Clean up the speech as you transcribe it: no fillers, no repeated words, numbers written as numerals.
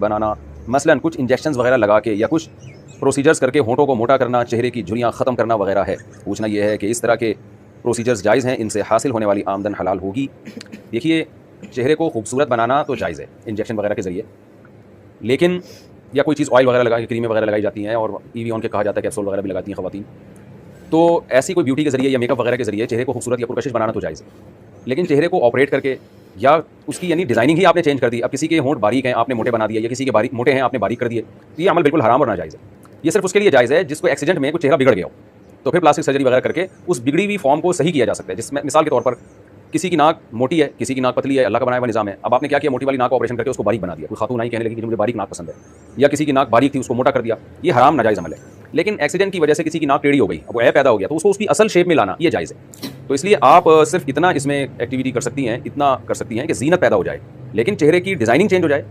बनाना, मसलन कुछ इंजेक्शंस वगैरह लगा के या कुछ प्रोसीजर्स करके होंठों को मोटा करना, चेहरे की झुर्रियाँ ख़त्म करना वगैरह है। पूछना यह है कि इस तरह के प्रोसीजर्स जायज़ हैं, इनसे हासिल होने वाली आमदन हलाल होगी? देखिए, चेहरे को खूबसूरत बनाना तो जायज़ है इंजेक्शन वगैरह के ज़रिए, लेकिन या कोई चीज़ ऑयल वगैरह लगा के क्रीमें वगैरह लगाई जाती हैं और ईवी ऑन के कहा जाता है कैप्सूल वगैरह भी लगाती हैं ख़वातीन। तो ऐसी कोई ब्यूटी के ज़रिए या मेकअप वगैरह के ज़रिए चेहरे को खूबसूरत या पुरकशिश बनाना तो जायज़ है, लेकिन चेहरे को ऑपरेट करके या उसकी यानी डिज़ाइनिंग ही आपने चेंज कर दी, अब किसी के होंठ बारीक हैं आपने मोटे बना दिए, या किसी के बारीक मोटे हैं आपने बारीक कर दिए, तो ये अमल बिल्कुल हराम और नाजायज़ है। ये सिर्फ उसके लिए जायज़ है जिसको एक्सीडेंट में कुछ चेहरा बिगड़ गया हो, तो फिर प्लास्टिक सर्जरी वगैरह करके उस बिगड़ी हुई फॉर्म को सही किया जा सकता है। जिसमें मिसाल के तौर पर किसी की नाक मोटी है, किसी की नाक पतली है, अल्लाह का बनाया हुआ निज़ाम है। अब आपने क्या किया, मोटी वाली नाक को ऑपरेशन करके उसको बारीक बना दिया। कोई खातून आई कहने लगी कि मुझे बारीक नाक पसंद है, या किसी की नाक बारीक थी उसको मोटा कर दिया, ये हराम नाजायज़ अमल है। लेकिन एक्सीडेंट की वजह से किसी की नाक टेढ़ी हो गई, अब वो ऐप पैदा हो गया, तो उसको उसकी असल शेप में लाना ये जायज़ है। तो इसलिए आप सिर्फ इतना इसमें एक्टिविटी कर सकती हैं, इतना कर सकती हैं कि ज़ीनत पैदा हो जाए, लेकिन चेहरे की डिज़ाइनिंग चेंज हो जाए,